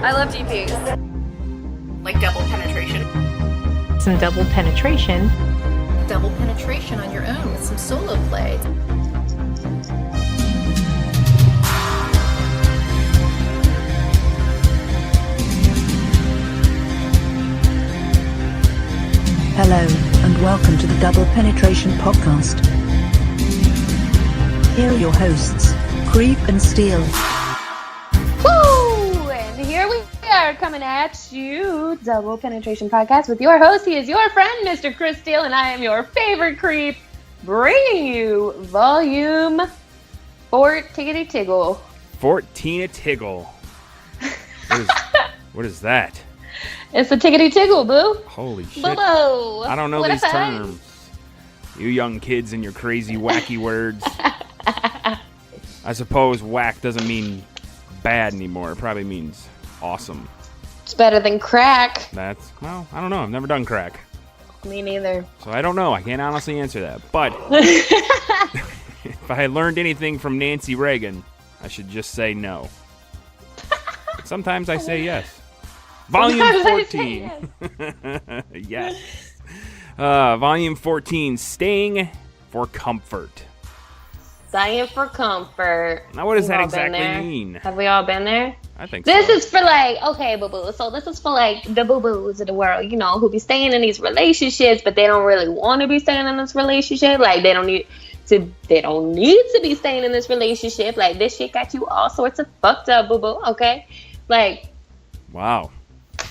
I love DPs. Like double penetration. Some double penetration. Double penetration on your own with some solo play. Hello, and welcome to the Double Penetration Podcast. Here are your hosts, Creep and Steel. Woo! And here we are coming at you, Double Penetration Podcast, with your host. He is your friend, Mr. Chris Steele, and I am your favorite creep, bringing you volume 14 Tiggle. 14 Tiggle. What is that? It's a tickety tiggle, boo. Holy shit. Boo-boo. I don't know What these if I- terms. You young kids and your crazy, wacky words. I suppose whack doesn't mean bad anymore. It probably means awesome. It's better than crack. Well, I don't know. I've never done crack. Me neither. So I don't know. I can't honestly answer that. But if I had learned anything from Nancy Reagan, I should just say no. But sometimes I say yes. Volume Sometimes I 14. say Yes. Volume 14, Staying for Comfort. Staying for comfort. Now, what does We've that all been exactly there. mean? Have we all been there? I think This so. is for like, okay, boo-boo. So this is for like the boo-boos of the world, you know, who be staying in these relationships, but they don't really want to be staying in this relationship. Like they don't need to be staying in this relationship. Like this shit got you all sorts of fucked up, boo-boo. Okay, like Wow.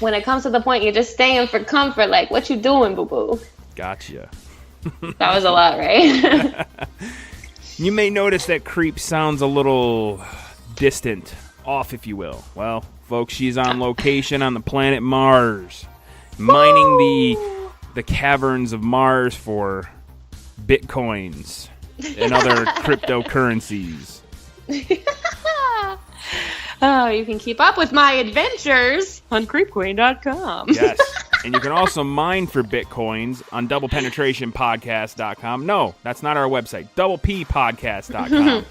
when it comes to the point you're just staying for comfort, like what you doing, boo-boo? Gotcha. That was a lot, right? You may notice that Creep sounds a little distant, off, if you will. Well, folks, she's on location on the planet Mars, mining the caverns of Mars for bitcoins and other cryptocurrencies. Oh, you can keep up with my adventures on creepqueen.com. Yes. And you can also mine for bitcoins on doublepenetrationpodcast.com. No, that's not our website. doublepodcast.com.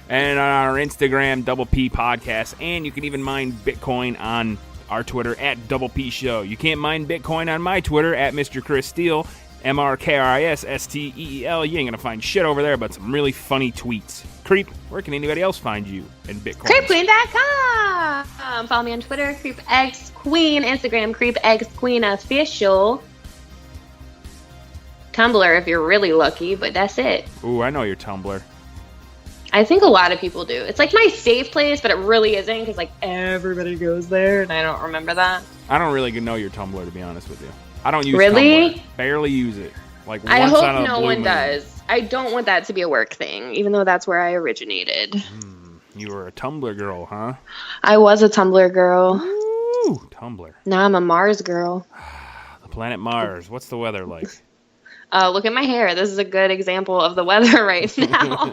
And on our Instagram, Double P Podcast. And you can even mine Bitcoin on our Twitter at Double P Show. You can't mine Bitcoin on my Twitter at Mr. Chris Steele, MrKrisSteel. You ain't gonna find shit over there but some really funny tweets. Creep, where can anybody else find you in Bitcoin? Creepqueen.com. Follow me on Twitter, CreepXQueen, Instagram, CreepXQueenOfficial. Tumblr if you're really lucky, but that's it. Ooh, I know your Tumblr. I think a lot of people do. It's like my safe place, but it really isn't because like everybody goes there, and I don't remember that. I don't really know your Tumblr, to be honest with you. I don't use Really? Tumblr. Barely use it. Like I once hope on a no blue one moon. does. I don't want that to be a work thing, even though that's where I originated. You were a Tumblr girl, huh? I was a Tumblr girl. Ooh, Tumblr. Now I'm a Mars girl. The planet Mars. What's the weather like? Look at my hair. This is a good example of the weather right now.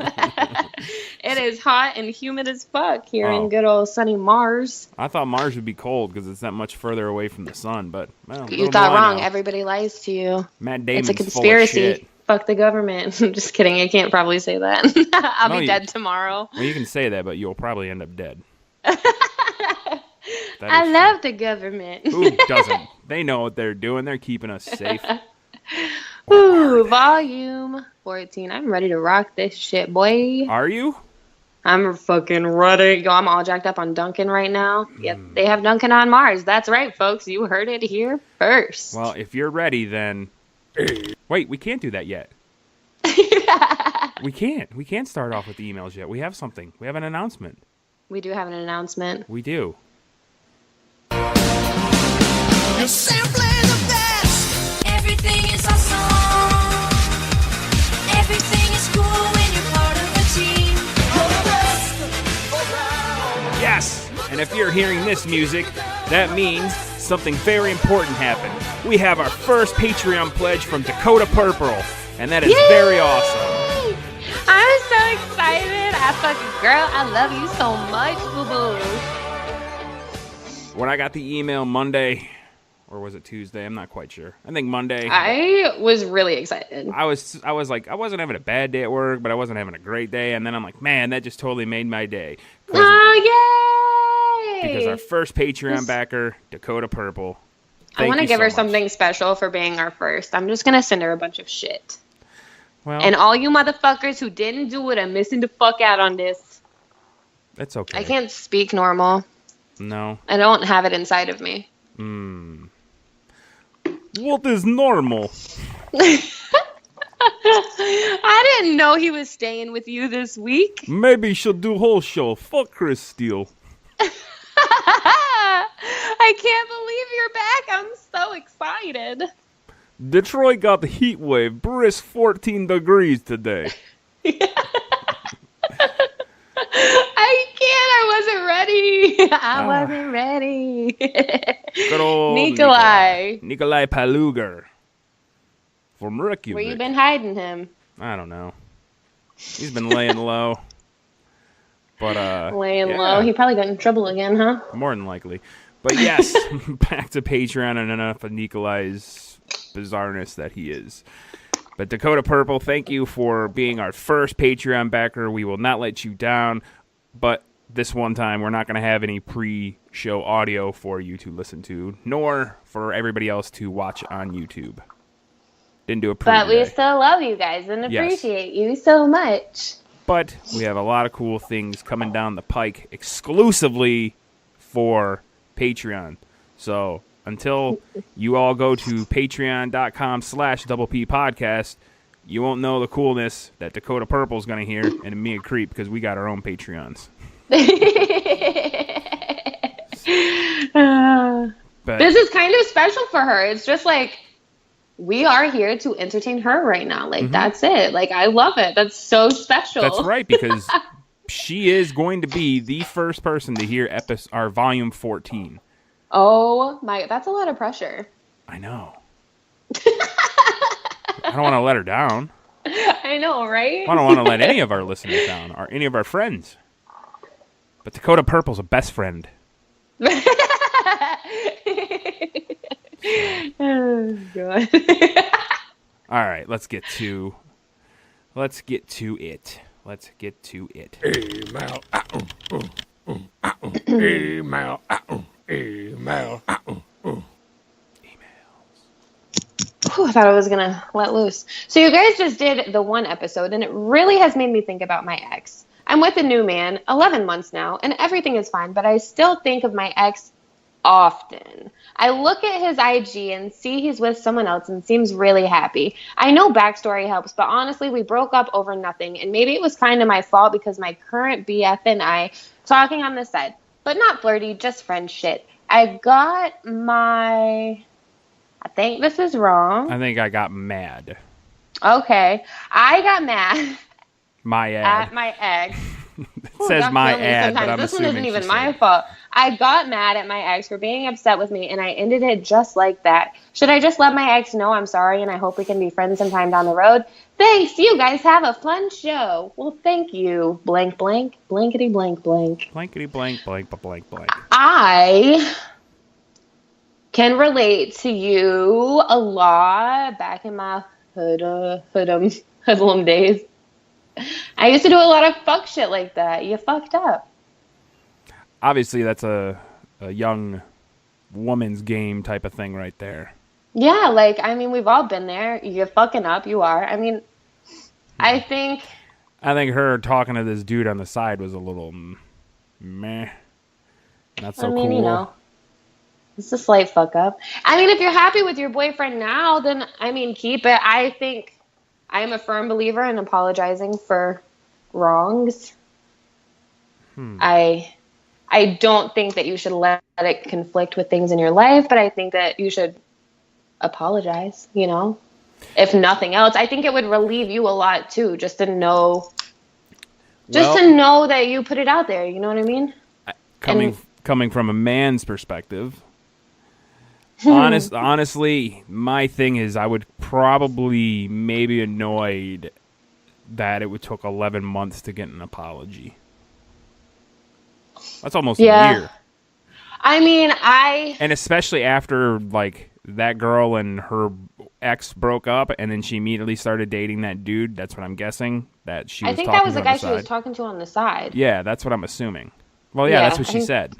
It is hot and humid as fuck here in good old sunny Mars. I thought Mars would be cold because it's that much further away from the sun, but well, You thought wrong. Everybody lies to you. Matt Damon's It's a full of conspiracy. shit. Fuck the government. I'm just kidding. I can't probably say that. I'll No, be you- dead tomorrow. Well, you can say that, but you'll probably end up dead. That I is love the government. true. Who doesn't? They know what they're doing. They're keeping us safe. Ooh, volume 14. I'm ready to rock this shit, boy. Are you? I'm fucking ready. Yo, I'm all jacked up on Duncan right now. Yep, they have Duncan on Mars. That's right, folks. You heard it here first. Well, if you're ready, then... Wait, we can't do that yet. We can't. We can't start off with the emails yet. We have something. We have an announcement. We do have an announcement. We do. You're simply the best. Everything is awesome. Everything is cool when you're part of a team. You're the best around. Yes! And if you're hearing this music, that means something very important happened. We have our first Patreon pledge from Dakota Purple, and that is very awesome. I'm so excited. Girl, I love you so much, boo-boo. When I got the email Monday, or was it Tuesday? I'm not quite sure. I think Monday. I was really excited. I was like, I wasn't having a bad day at work, but I wasn't having a great day. And then I'm like, man, that just totally made my day. 'Cause Oh, Because our first Patreon backer, Dakota Purple. I want to give her something. something special for being our first. I'm just going to send her a bunch of shit. Well, And all you motherfuckers who didn't do it are missing the fuck out on this. that's okay. I can't speak normal. No. I don't have it inside of me. What is normal? I didn't know he was staying with you this week. Maybe she'll do whole show. Fuck Chris Steele. I can't believe you're back. I'm so excited. Detroit got the heat wave, brisk 14 degrees today. I can't. I wasn't ready. I wasn't ready. Good old Nikolai. Nikolai Paluger. From Reykjavik. Where you been hiding him? I don't know. He's been laying low. But Laying yeah, low. He probably got in trouble again, huh? more than likely. But yes, back to Patreon and enough of Nikolai's bizarreness that he is. But Dakota Purple, thank you for being our first Patreon backer. We will not let you down. But this one time, we're not going to have any pre-show audio for you to listen to, nor for everybody else to watch on YouTube. Didn't do a pre But we today. still love you guys and Yes. appreciate you so much. But we have a lot of cool things coming down the pike exclusively for Patreon. So until you all go to patreon.com/double-P podcast, you won't know the coolness that Dakota Purple's going to hear and me and Creep because we got our own Patreons. But This is kind of special for her. It's just like we are here to entertain her right now. Like that's it. Like I love it. That's so special. that's right, because she is going to be the first person to hear our volume 14. Oh my, that's a lot of pressure. I know. I don't want to let her down. I know, right? I don't want to let any of our listeners down or any of our friends. But Dakota Purple's a best friend. Oh god. All right, let's get to it. Email. Email. Email. Whew, I thought I was gonna let loose. So you guys just did the one episode, and it really has made me think about my ex. I'm with a new man, 11 months now, and everything is fine, but I still think of my ex often. I look at his IG and see he's with someone else and seems really happy. I know backstory helps, but honestly, we broke up over nothing, and maybe it was kind of my fault because my current BF and I talking on the side, but not flirty, just friend shit. I think this is wrong. I think I got mad. Okay. I got mad My ad. at my ex. It says my ad, but I'm this one assuming isn't even she my said. fault. I got mad at my ex for being upset with me, and I ended it just like that. Should I just let my ex know I'm sorry and I hope we can be friends sometime down the road? Thanks. You guys have a fun show. Well, thank you. Blank, blank, blankety, blank, blank. Blankety blank, blank, blank, blank. I can relate to you a lot back in my hoodlum days. I used to do a lot of fuck shit like that. You fucked up. Obviously, that's a young woman's game type of thing right there. Yeah, like, I mean, we've all been there. You're fucking up. You are. I mean, I think her talking to this dude on the side was a little meh. Not so cool. you know, it's a slight fuck up. I mean, if you're happy with your boyfriend now, then, I mean, keep it. I think I am a firm believer in apologizing for wrongs. I don't think that you should let it conflict with things in your life, but I think that you should apologize, you know? If nothing else, I think it would relieve you a lot too, just to know that you put it out there, you know what I mean? Coming from a man's perspective, honestly, my thing is I would probably maybe annoyed that it took 11 months to get an apology. That's almost a year. I mean, And especially after, like, that girl and her ex broke up, and then she immediately started dating that dude. That's what I'm guessing. That she was I think talking that was to the on guy she was side. talking to on the side. Yeah, that's what I'm assuming. Well, yeah, Yeah, that's what I she think- said.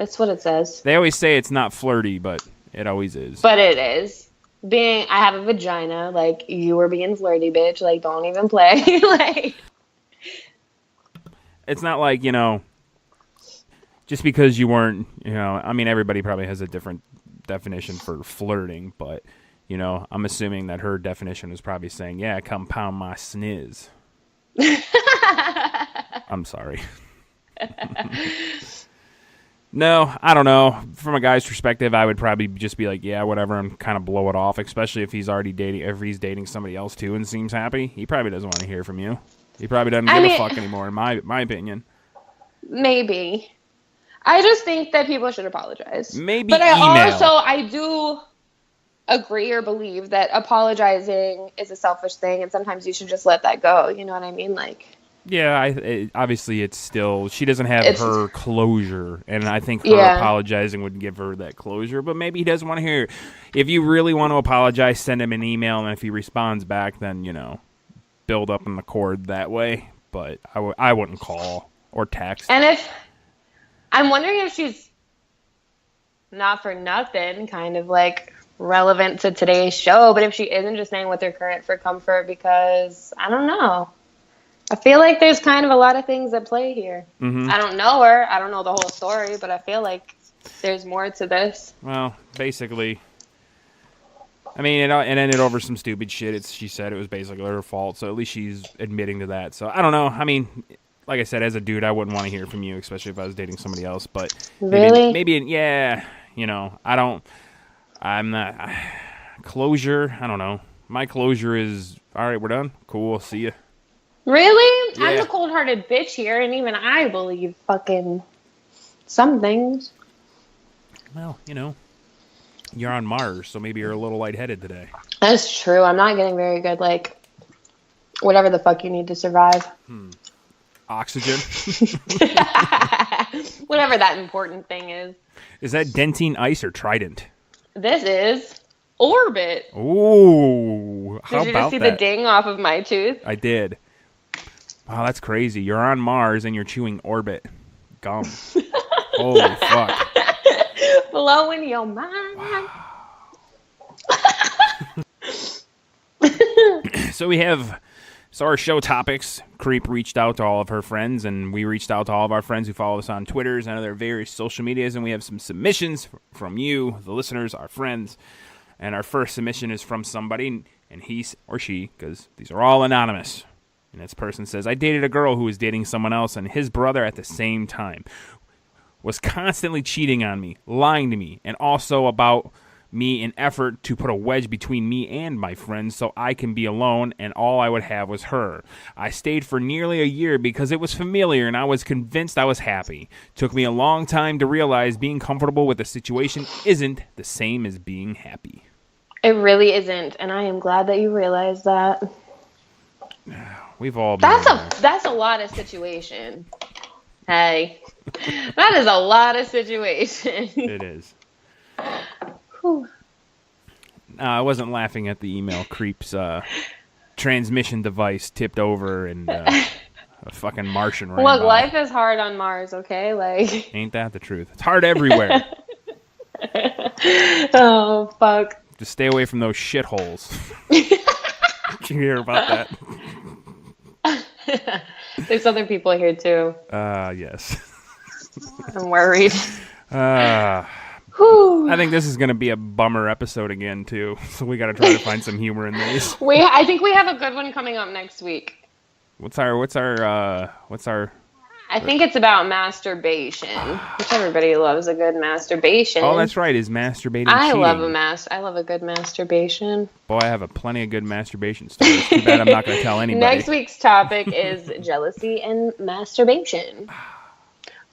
That's what it says. They always say it's not flirty, but it always is. But it is. I have a vagina. Like, you were being flirty, bitch. Like, don't even play. Like, it's not like, just because you weren't, I mean, everybody probably has a different definition for flirting, but, I'm assuming that her definition was probably saying, yeah, come pound my sniz. I'm sorry. No, I don't know. From a guy's perspective, I would probably just be like, yeah, whatever, and kind of blow it off, especially if he's dating somebody else too and seems happy. He probably doesn't want to hear from you. He probably doesn't give a fuck anymore, in my opinion. Maybe. I just think that people should apologize. Maybe But email. I do agree or believe that apologizing is a selfish thing, and sometimes you should just let that go. You know what I mean? Like, yeah, obviously it's still, she doesn't have her closure, and I think her apologizing would give her that closure, but maybe he doesn't want to hear it. If you really want to apologize, send him an email, and if he responds back, then, build up in the cord that way, but I wouldn't call or text. and if I'm wondering if she's not for nothing, kind of like relevant to today's show, but if she isn't just staying with her current for comfort, because I don't know. I feel like there's kind of a lot of things at play here. Mm-hmm. I don't know her. I don't know the whole story, but I feel like there's more to this. Well, basically, I mean, it ended over some stupid shit. She said it was basically her fault, so at least she's admitting to that. So I don't know. I mean, like I said, as a dude, I wouldn't want to hear from you, especially if I was dating somebody else. But maybe yeah, I'm not closure. I don't know. My closure is all right. We're done. Cool. See ya. Really? Yeah. I'm the cold-hearted bitch here, and even I believe fucking some things. Well, you're on Mars, so maybe you're a little lightheaded today. That's true. I'm not getting very good, like, whatever the fuck you need to survive. Oxygen. Whatever that important thing is. Is that Dentine Ice or Trident? This is Orbit. Ooh, how Did you about just see that? the ding off of my tooth? I did. Wow, that's crazy. You're on Mars and you're chewing Orbit gum. Holy fuck. Blowing your mind. So our show topics, Creep reached out to all of her friends, and we reached out to all of our friends who follow us on Twitters and other various social medias, and we have some submissions from you, the listeners, our friends. And our first submission is from somebody, and he or she, because these are all anonymous. And this person says, I dated a girl who was dating someone else and his brother at the same time. Was constantly cheating on me, lying to me, and also about me in effort to put a wedge between me and my friends so I can be alone and all I would have was her. I stayed for nearly a year because it was familiar and I was convinced I was happy. Took me a long time to realize being comfortable with the situation isn't the same as being happy. It really isn't, and I am glad that you realized that. We've all been That's a lot of situation. Hey, that is a lot of situation. It is. Whew. I wasn't laughing at the email creep's transmission device tipped over and a fucking Martian ran Look, by. life is hard on Mars, okay? Like, Ain't that the truth? It's hard everywhere. oh, fuck. Just stay away from those shitholes. Did you hear about that? There's other people here, too. Yes. I'm worried. I think this is going to be a bummer episode again, too. So we got to try to find some humor in these. I think we have a good one coming up next week. What's our I think it's about masturbation, which everybody loves a good masturbation. Oh, that's right. Is masturbating I cheating? love a good masturbation. Boy, I have plenty of good masturbation stories. Too bad I'm not going to tell anybody. Next week's topic is jealousy and masturbation,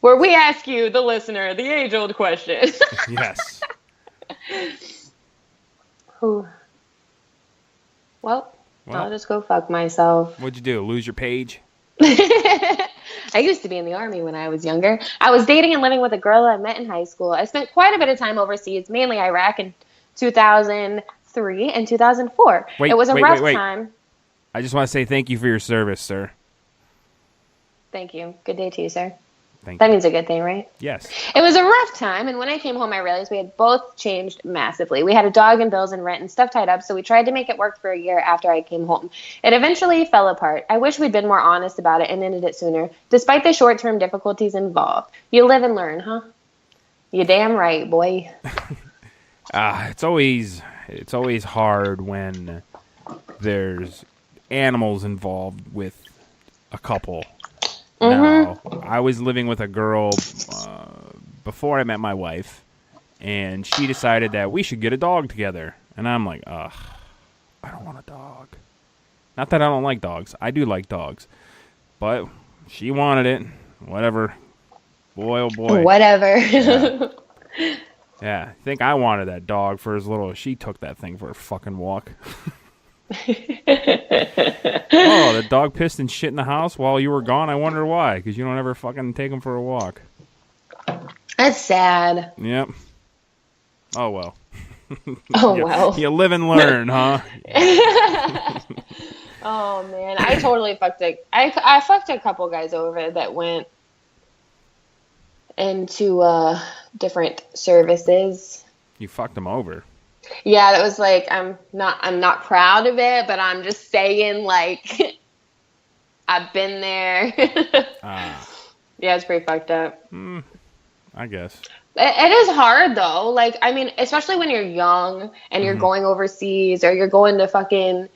where we ask you, the listener, the age-old question. Yes. Whew. Well, I'll just go fuck myself. What'd you do? Lose your page? I used to be in the Army when I was younger. I was dating and living with a girl I met in high school. I spent quite a bit of time overseas, mainly Iraq in 2003 and 2004. It was a rough time. I just want to say thank you for your service, sir. Thank you. Good day to you, sir. That means a good thing, right? Yes. It was a rough time, and when I came home, I realized we had both changed massively. We had a dog and bills and rent and stuff tied up, so we tried to make it work for a year after I came home. It eventually fell apart. I wish we'd been more honest about it and ended it sooner, despite the short-term difficulties involved. You live and learn, huh? You damn right, boy. It's always hard when there's animals involved with a couple. Now, I was living with a girl before I met my wife, and she decided that we should get a dog together. And I'm like, ugh, I don't want a dog. Not that I don't like dogs. I do like dogs. But she wanted it. Whatever. Boy, oh boy. Whatever. Yeah, I think I wanted that dog for as little as she took that thing for a fucking walk. Oh, the dog pissed and shit in the house while you were gone? I wonder why, because you don't ever fucking take him for a walk. That's sad. Yep. Oh, well. Oh, well. You live and learn, huh? Oh, man. I totally fucked it. I fucked a couple guys over that went into different services. You fucked him over. Yeah, that was like I'm not proud of it, but I'm just saying like I've been there. Yeah, it's pretty fucked up. I guess. It is hard though. Like, I mean, especially when you're young and you're going overseas or you're going to fucking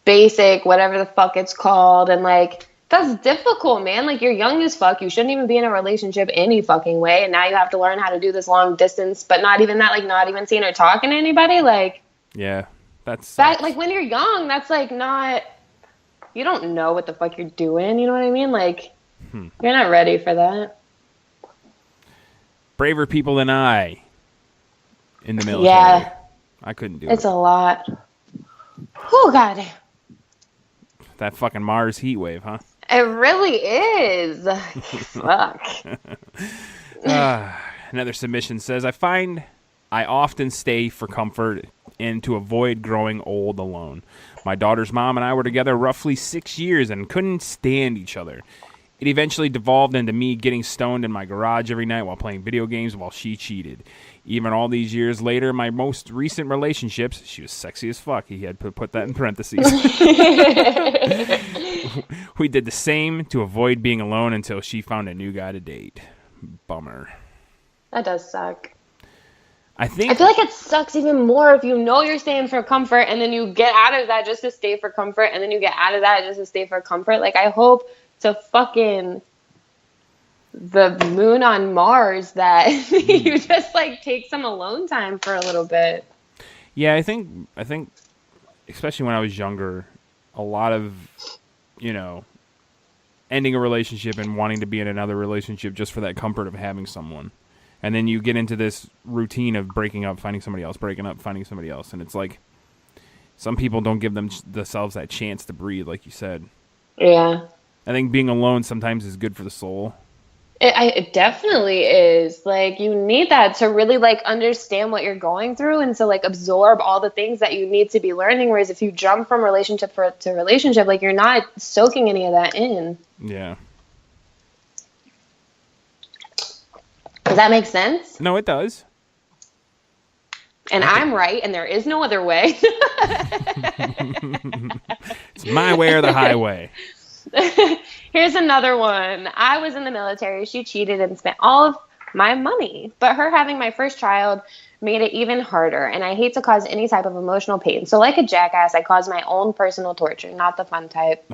basic, whatever the fuck it's called, and like that's difficult, man. Like, you're young as fuck. You shouldn't even be in a relationship any fucking way. And now you have to learn how to do this long distance, but not even that, like, not even seeing or talking to anybody. Like, yeah, that's that. Like, when you're young, that's like not. You don't know what the fuck you're doing. You know what I mean? Like, you're not ready for that. Braver people than I in the military. Yeah, I couldn't do it's it. a lot. Oh God. That fucking Mars heat wave, huh? It really is. Fuck. Another submission says, I find I often stay for comfort and to avoid growing old alone. My daughter's mom and I were together roughly 6 years and couldn't stand each other. It eventually devolved into me getting stoned in my garage every night while playing video games while she cheated. Even all these years later, my most recent relationships, she was sexy as fuck. He had put that in parentheses. We did the same to avoid being alone until she found a new guy to date. Bummer. That does suck. I I feel like it sucks even more if you know you're staying for comfort and then you get out of that just to stay for comfort and then you get out of that just to stay for comfort. Like, I hope to fucking the moon on Mars that you just like take some alone time for a little bit. Yeah, I think especially when I was younger, a lot of, ending a relationship and wanting to be in another relationship just for that comfort of having someone. And then you get into this routine of breaking up, finding somebody else, breaking up, finding somebody else. And it's like some people don't give themselves that chance to breathe, like you said. Yeah. I think being alone sometimes is good for the soul. It definitely is. Like, you need that to really, like, understand what you're going through and to, like, absorb all the things that you need to be learning. Whereas if you jump from relationship to relationship, like, you're not soaking any of that in. Yeah. Does that make sense? No, it does. And I'm right, and there is no other way. It's my way or the highway. Here's another one. I was in the military. She cheated and spent all of my money. But her having my first child made it even harder. And I hate to cause any type of emotional pain. So like a jackass, I caused my own personal torture, not the fun type.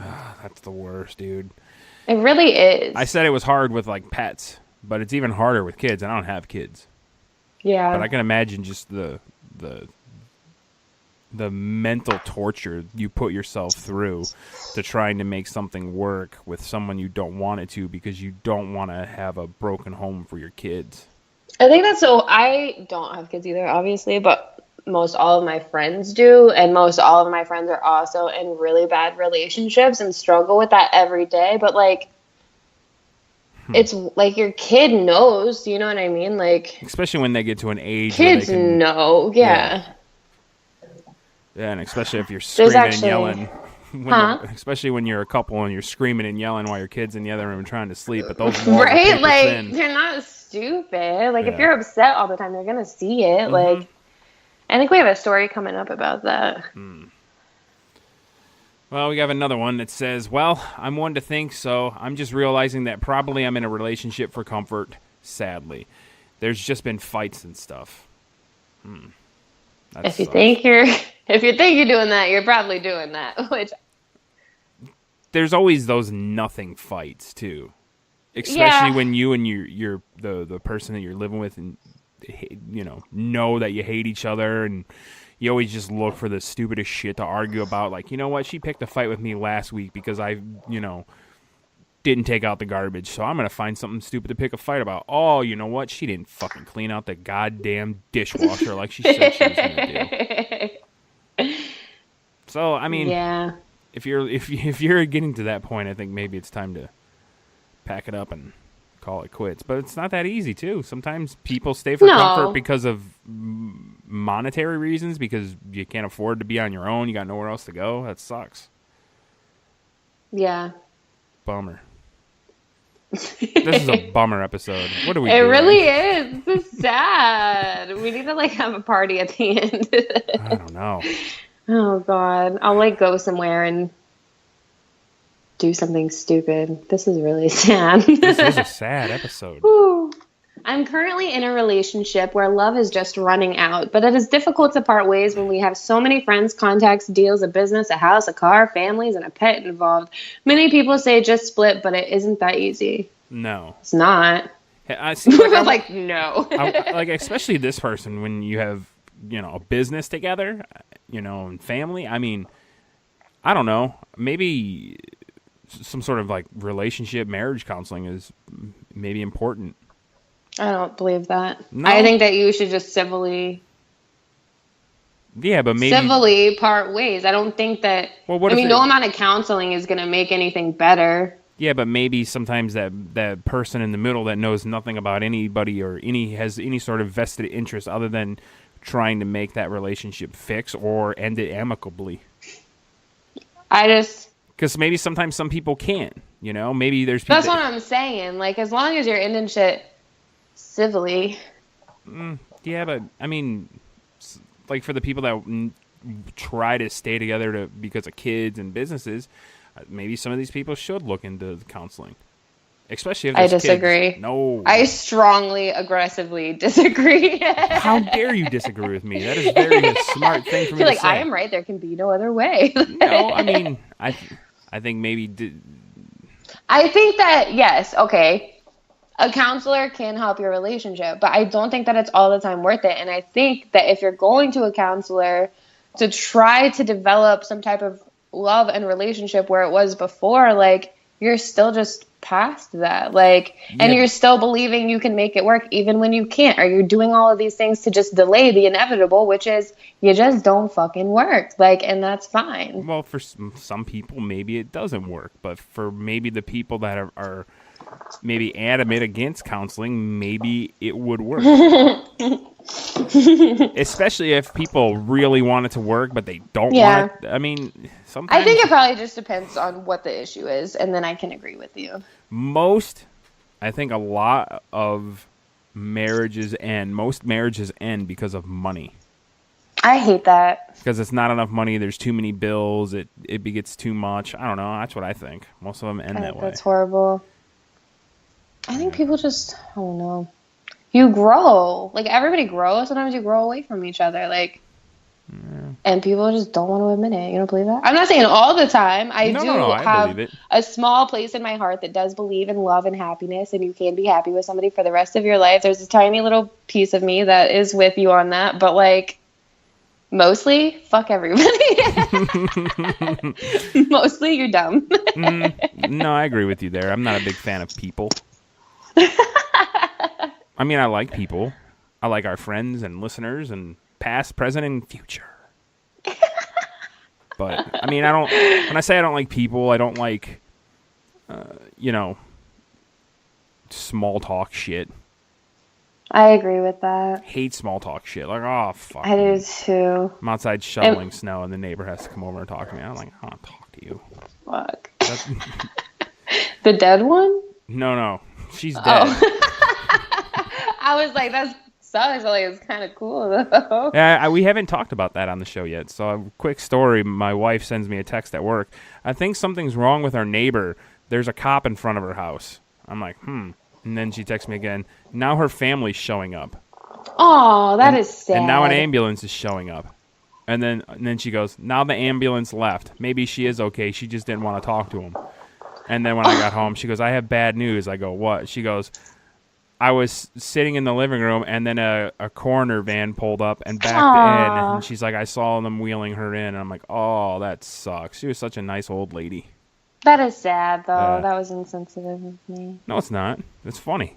That's the worst, dude. It really is. I said it was hard with, like, pets, but it's even harder with kids. I don't have kids. Yeah. But I can imagine just the mental torture you put yourself through to trying to make something work with someone you don't want it to because you don't want to have a broken home for your kids. I think that's so. I don't have kids either, obviously, but most all of my friends do. And most all of my friends are also in really bad relationships and struggle with that every day. But, like, it's like your kid knows, you know what I mean? Like, especially when they get to an age where kids they can, know. Yeah. Yeah, and especially if you're screaming and yelling. especially when you're a couple and you're screaming and yelling while your kid's in the other room trying to sleep. But those walls are Right? paper Like, thin. they're not stupid. Like, if Yeah. you're upset all the time, they're going to see it. Like, I think we have a story coming up about that. Well, we have another one that says, well, I'm one to think, so I'm just realizing that probably I'm in a relationship for comfort, sadly. There's just been fights and stuff. That If you sucks. think you're doing that, you're probably doing that. Which, There's always those nothing fights, too. Especially Yeah. when you and the person that you're living with and know that you hate each other, and you always just look for the stupidest shit to argue about. Like, you know what? She picked a fight with me last week because I didn't take out the garbage, so I'm going to find something stupid to pick a fight about. Oh, you know what? She didn't fucking clean out the goddamn dishwasher like she said she was going to do. So, I mean, yeah. if you're getting to that point, I think maybe it's time to pack it up and call it quits. But it's not that easy, too. Sometimes people stay for No. comfort because of monetary reasons, because you can't afford to be on your own. You got nowhere else to go. That sucks. Yeah. Bummer. This is a bummer episode. What are we It doing? really is. This is sad. We need to, like, have a party at the end. I don't know. Oh, God. I'll, like, go somewhere and do something stupid. This is really sad. This is a sad episode. Whew. I'm currently in a relationship where love is just running out, but it is difficult to part ways when we have so many friends, contacts, deals, a business, a house, a car, families, and a pet involved. Many people say just split, but it isn't that easy. No. It's not. I see. Like, no. Like, especially this person, when you have, a business together, and family. I mean, I don't know. Maybe some sort of, like, relationship, marriage counseling is maybe important. I don't believe that. No. I think that you should just civilly Yeah, but maybe... part ways. I don't think that... Well, what I if mean, it- no amount of counseling is going to make anything better. Yeah, but maybe sometimes that person in the middle that knows nothing about anybody or has any sort of vested interest other than trying to make that relationship fix or end it amicably. Because maybe sometimes some people can't, Maybe there's people... That's what I'm saying. Like, as long as you're ending shit civilly. Yeah, but, I mean, like, for the people that try to stay together because of kids and businesses, maybe some of these people should look into counseling. Especially if I there's disagree. Kids. No. I strongly, aggressively disagree. How dare you disagree with me? That is a very smart thing for me You're to like, say. I am right. There can be no other way. No, I mean, I think maybe... I think that, yes, okay, a counselor can help your relationship, but I don't think that it's all the time worth it. And I think that if you're going to a counselor to try to develop some type of love and relationship where it was before, like, you're still just past that. Like, and Yeah. you're still believing you can make it work even when you can't, or you're doing all of these things to just delay the inevitable, which is you just don't fucking work. Like, and that's fine. Well, for some people, maybe it doesn't work. But for maybe the people that are maybe adamant against counseling, maybe it would work. Especially if people really want it to work, but they don't Yeah. want it. I mean, sometimes... I think it probably just depends on what the issue is, and then I can agree with you. I think a lot of marriages end because of money. I hate that. Because it's not enough money, there's too many bills, it gets too much. I don't know, that's what I think. Most of them end that way. That's horrible. I think people just, I don't know. You grow. Like, everybody grows. Sometimes you grow away from each other. Like, and people just don't want to admit it. You don't believe that? I'm not saying all the time. I I have believe it. a small place in my heart that does believe in love and happiness, and you can be happy with somebody for the rest of your life. There's a tiny little piece of me that is with you on that, but, like, mostly, fuck everybody. Mostly, you're dumb. No, I agree with you there. I'm not a big fan of people. I mean, I like people. I like our friends and listeners and past, present, and future. But, I mean, when I say I don't like people, I don't like, small talk shit. I agree with that. Hate small talk shit. Like, oh, fuck. I do too. I'm outside shoveling snow and the neighbor has to come over and talk to me. I'm like, I don't want to talk to you. Fuck. That's, The dead one? no, she's dead. Oh. I was like, that sucks. Like, it's kind of cool, though. Yeah, we haven't talked about that on the show yet. So, a quick story. My wife sends me a text at work. I think something's wrong with our neighbor. There's a cop in front of her house. I'm like, And then she texts me again. Now her family's showing up. Oh, that is sad. And now an ambulance is showing up. And then she goes, now the ambulance left. Maybe she is okay. She just didn't want to talk to him. And then when I got home, she goes, I have bad news. I go, what? She goes, I was sitting in the living room, and then a coroner van pulled up and backed in. And she's like, I saw them wheeling her in. And I'm like, oh, that sucks. She was such a nice old lady. That is sad, though. That was insensitive of me. No, it's not. It's funny.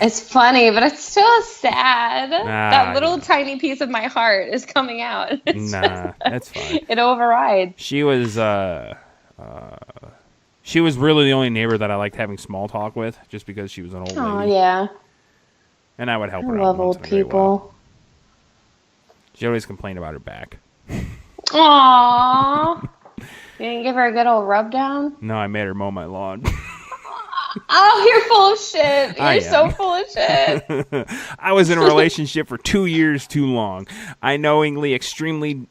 It's funny, but it's still sad. Nah, That little tiny piece of my heart is coming out. Nah, that's fine. It overrides. She was really the only neighbor that I liked having small talk with, just because she was an old Oh, lady. yeah. And I would help I her out. love once old in a great while. people. She always complained about her back. Aww. You didn't give her a good old rub down? No, I made her mow my lawn. Oh, you're full of shit. I You're so am. full of shit. I was in a relationship for 2 years too long. I'm knowingly extremely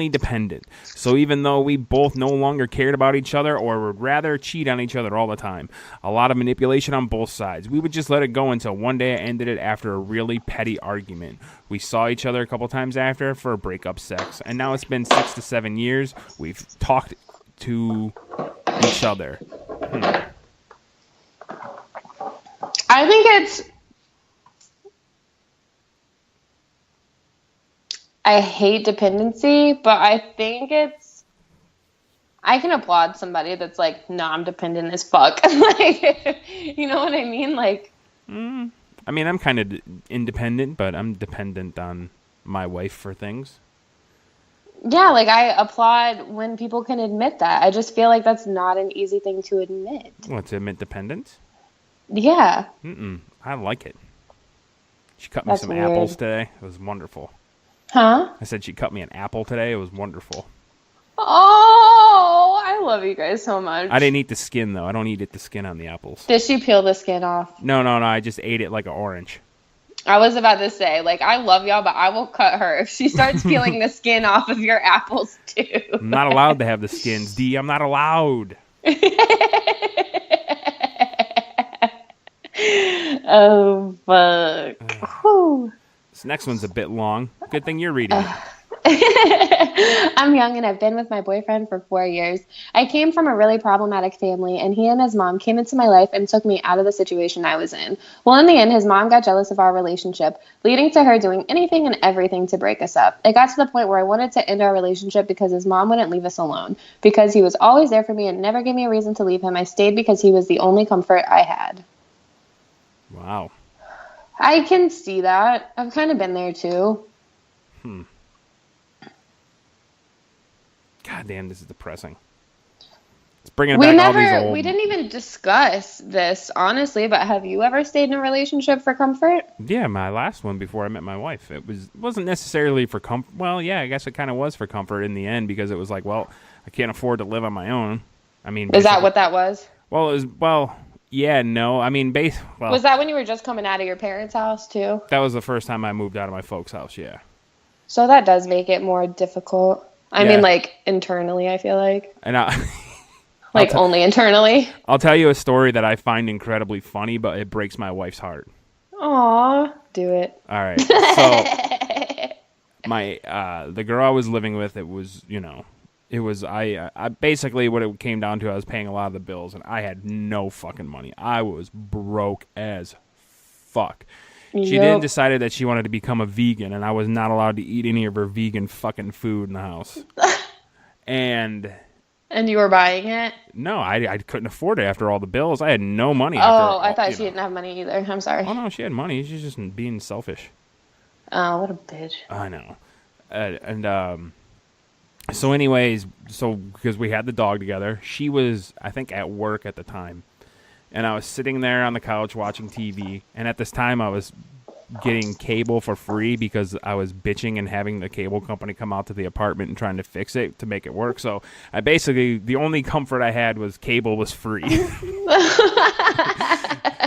dependent. So even though we both no longer cared about each other or would rather cheat on each other all the time, a lot of manipulation on both sides, we would just let it go until one day I ended it after a really petty argument. We saw each other a couple times after for breakup sex, and now it's been 6 to 7 years. We've talked to each other. I think I hate dependency, but I think I can applaud somebody that's like, no, I'm dependent as fuck. Like, you know what I mean? Like, I mean, I'm kind of independent, but I'm dependent on my wife for things. yeah, like I applaud when people can admit that. I just feel like that's not an easy thing to admit. What, to admit dependence? Yeah. I like it. She cut me That's some weird. apples today. It was wonderful. Huh? I said she cut me an apple today. It was wonderful. Oh, I love you guys so much. I didn't eat the skin, though. I don't eat the skin on the apples. Did she peel the skin off? No. I just ate it like an orange. I was about to say, like, I love y'all, but I will cut her if she starts peeling the skin off of your apples, too. I'm not allowed to have the skins, D. I'm not allowed. Oh, fuck. Whew. This next one's a bit long. Good thing you're reading it. I'm young and I've been with my boyfriend for 4 years. I came from a really problematic family, and he and his mom came into my life and took me out of the situation I was in. Well, in the end, his mom got jealous of our relationship, leading to her doing anything and everything to break us up. It got to the point where I wanted to end our relationship because his mom wouldn't leave us alone. Because he was always there for me and never gave me a reason to leave him, I stayed because he was the only comfort I had. Wow. I can see that. I've kind of been there too. God damn, this is depressing. It's bringing back all these old... We didn't even discuss this, honestly, but have you ever stayed in a relationship for comfort? Yeah, my last one before I met my wife. It wasn't necessarily for comfort. Well, yeah, I guess it kind of was for comfort in the end, because it was like, well, I can't afford to live on my own. I mean... Is that what that was? Well, yeah, no. I mean, Was that when you were just coming out of your parents' house, too? that was the first time I moved out of my folks' house, yeah. So that does make it more difficult. I Yeah. mean, like, internally, I feel like. And Like, only internally. I'll tell you a story that I find incredibly funny, but it breaks my wife's heart. Aw, do it. All right. So the girl I was living with, I basically what it came down to, I was paying a lot of the bills and I had no fucking money. I was broke as fuck. She then decided that she wanted to become a vegan, and I was not allowed to eat any of her vegan fucking food in the house. And you were buying it? no, I couldn't afford it after all the bills. I had no money. I thought she didn't have money either. I'm sorry. Oh no, she had money. She's just being selfish. Oh, what a bitch. I know. So anyways, because we had the dog together, she was, I think, at work at the time. And I was sitting there on the couch watching TV. And at this time, I was getting cable for free because I was bitching and having the cable company come out to the apartment and trying to fix it to make it work. So I basically, the only comfort I had was cable was free.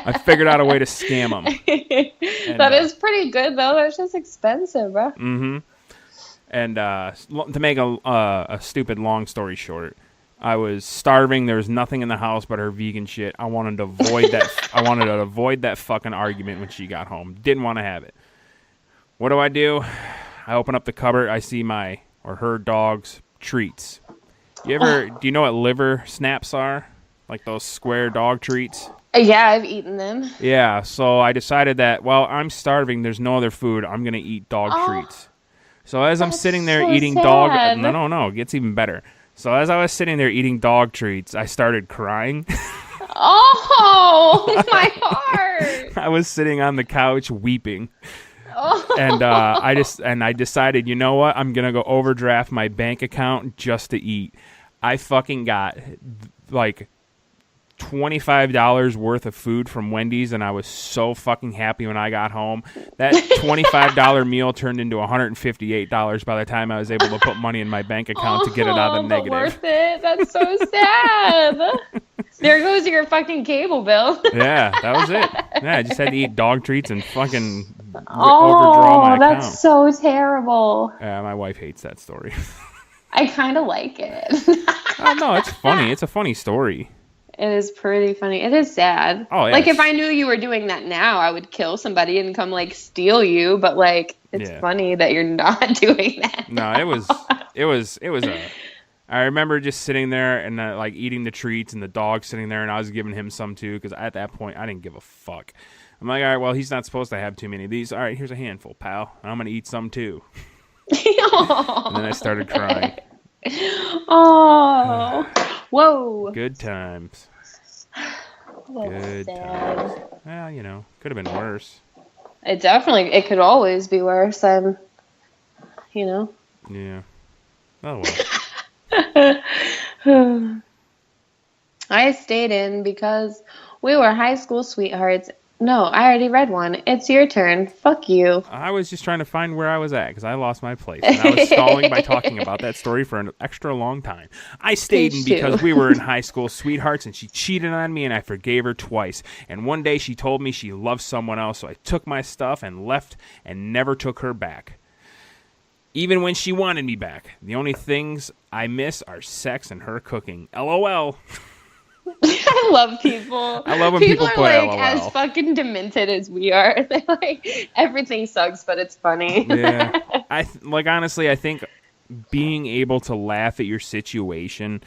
I figured out a way to scam them. That is pretty good, though. That's just expensive, bro. Mm-hmm. And to make a stupid long story short, I was starving. There was nothing in the house but her vegan shit. I wanted to avoid that. I wanted to avoid that fucking argument when she got home. Didn't want to have it. What do? I open up the cupboard. I see my or her dog's treats. Do you know what liver snaps are? Like those square dog treats? Yeah, I've eaten them. Yeah, so I decided that, well, I'm starving. There's no other food. I'm going to eat dog treats. So as I'm sitting there so eating sad. No, it gets even better. So as I was sitting there eating dog treats, I started crying. Oh, my heart. I was sitting on the couch weeping. Oh. And I decided, you know what? I'm going to go overdraft my bank account just to eat. I fucking got like $25 worth of food from Wendy's, and I was so fucking happy when I got home. That $25 meal turned into $158 by the time I was able to put money in my bank account to get it out of the but negative. Worth it. That's so sad. There goes your fucking cable bill. Yeah, that was it. Yeah, I just had to eat dog treats and fucking overdraw my account. That's so terrible. Yeah, my wife hates that story. I kind of like it. Oh, no, it's funny. It's a funny story. It is pretty funny. It is sad. Oh, yeah. Like, if I knew you were doing that now, I would kill somebody and come, like, steal you. But, like, it's funny that you're not doing that. No, it was I remember just sitting there and, like, eating the treats and the dog sitting there, and I was giving him some, too, because at that point, I didn't give a fuck. I'm like, all right, well, he's not supposed to have too many of these. All right, here's a handful, pal. I'm going to eat some, too. And then I started crying. Oh. Whoa. Good times. Good sad. times. Well, you know, could have been worse. It could always be worse. You know. Yeah. Oh, well. I stayed in because we were high school sweethearts. No, I already read one. It's your turn. Fuck you. I was just trying to find where I was at because I lost my place. And I was stalling by talking about that story for an extra long time. I stayed in because we were in high school sweethearts and she cheated on me and I forgave her twice. And one day she told me she loved someone else, so I took my stuff and left and never took her back. Even when she wanted me back. The only things I miss are sex and her cooking. LOL. I love people. I love when people people are put like LOL. as fucking demented as we are. They're like, everything sucks, but it's funny. Yeah. Honestly, I think being able to laugh at your situation,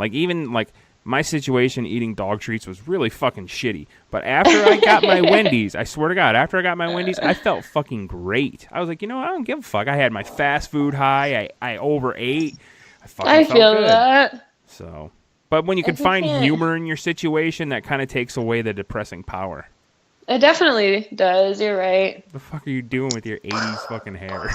even my situation eating dog treats was really fucking shitty. But after I got my Wendy's, I swear to God, after I got my Wendy's, I felt fucking great. I was like, you know what? I don't give a fuck. I had my fast food high. I overate. I felt feel good. that. So, but when you can find humor in your situation, that kind of takes away the depressing power. It definitely does. You're right. What the fuck are you doing with your 80s fucking hair?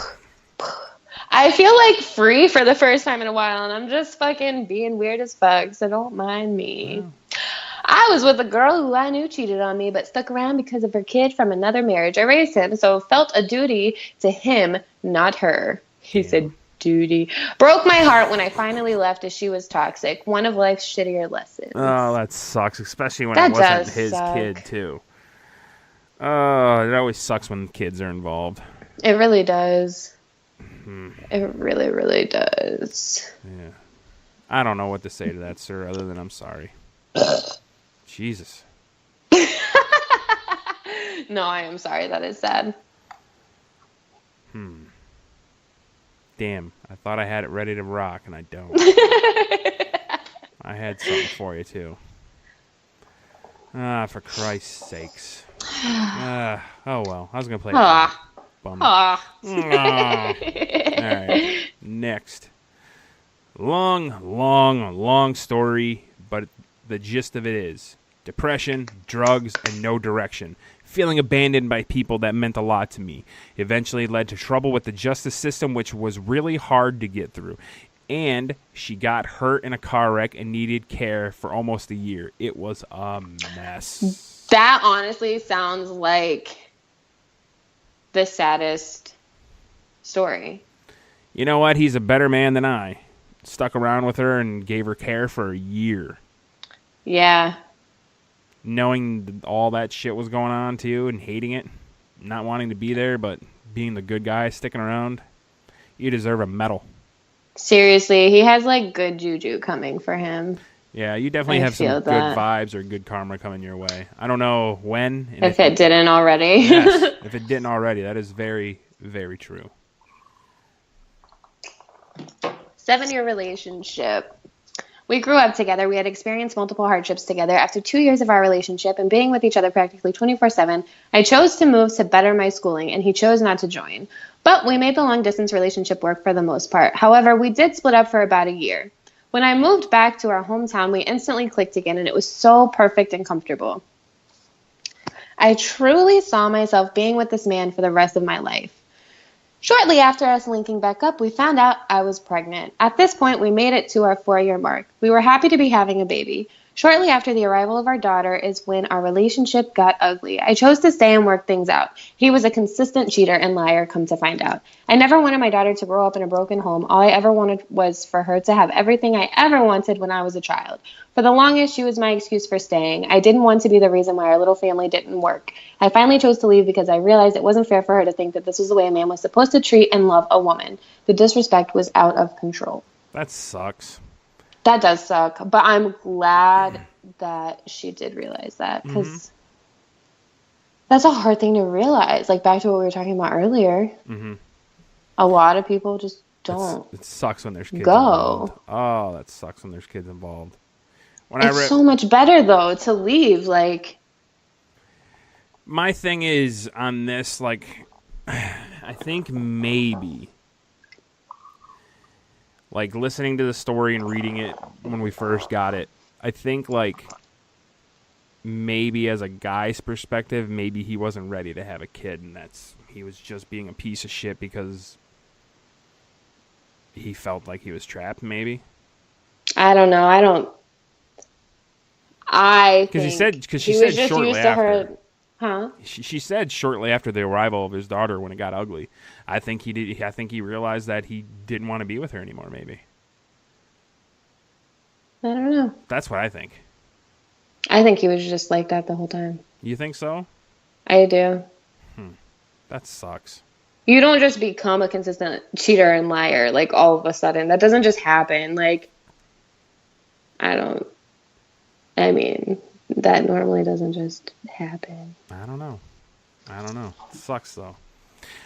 I feel like free for the first time in a while, and I'm just fucking being weird as fuck, so don't mind me. Yeah. I was with a girl who I knew cheated on me, but stuck around because of her kid from another marriage. I raised him, so felt a duty to him, not her. He said duty. Broke my heart when I finally left as she was toxic. One of life's shittier lessons. Oh, that sucks, especially when it wasn't his kid, too. Oh, it always sucks when kids are involved. It really does. It really, really does. Yeah. I don't know what to say to that, sir, other than I'm sorry. Jesus. No, I am sorry. That is sad. Damn. I thought I had it ready to rock, and I don't. I had something for you, too. Ah, for Christ's sakes. Oh, well. I was going to play it. Bummer. All right. Next. Long story, but the gist of it is depression, drugs, and no direction. Feeling abandoned by people that meant a lot to me. Eventually led to trouble with the justice system, which was really hard to get through. And she got hurt in a car wreck and needed care for almost a year. It was a mess. That honestly sounds like the saddest story. You know what? He's a better man than I. Stuck around with her and gave her care for a year. Yeah. Knowing all that shit was going on to you and hating it, not wanting to be there, but being the good guy, sticking around, you deserve a medal. Seriously, he has like good juju coming for him. Yeah, you definitely I have some feel good that. vibes or good karma coming your way. I don't know when. And If it didn't already. Yes, if it didn't already, that is very, very true. 7-year relationship. We grew up together. We had experienced multiple hardships together. After 2 years of our relationship and being with each other practically 24/7, I chose to move to better my schooling, and he chose not to join. But we made the long-distance relationship work for the most part. However, we did split up for about a year. When I moved back to our hometown, we instantly clicked again, and it was so perfect and comfortable. I truly saw myself being with this man for the rest of my life. Shortly after us linking back up, we found out I was pregnant. At this point, we made it to our 4-year mark. We were happy to be having a baby. Shortly after the arrival of our daughter is when our relationship got ugly. I chose to stay and work things out. He was a consistent cheater and liar, come to find out. I never wanted my daughter to grow up in a broken home. All I ever wanted was for her to have everything I ever wanted when I was a child. For the longest, she was my excuse for staying. I didn't want to be the reason why our little family didn't work. I finally chose to leave because I realized it wasn't fair for her to think that this was the way a man was supposed to treat and love a woman. The disrespect was out of control. That sucks. That does suck, but I'm glad that she did realize that, because that's a hard thing to realize. Like, back to what we were talking about earlier. Mm-hmm. A lot of people just don't. It sucks when there's kids Go. involved. Oh, that sucks when there's kids involved. When It's so much better, though, to leave. Like, my thing is on this, like, I think maybe, like, listening to the story and reading it when we first got it, I think, like, maybe as a guy's perspective, maybe he wasn't ready to have a kid, and he was just being a piece of shit because he felt like he was trapped, maybe. I don't know. Because she said shortly used to after. her. Huh? She said shortly after the arrival of his daughter, when it got ugly, I think he did. I think he realized that he didn't want to be with her anymore. Maybe. I don't know. That's what I think. I think he was just like that the whole time. You think so? I do. That sucks. You don't just become a consistent cheater and liar, like, all of a sudden. That doesn't just happen. Like, I mean, that normally doesn't just happen. I don't know. It sucks, though.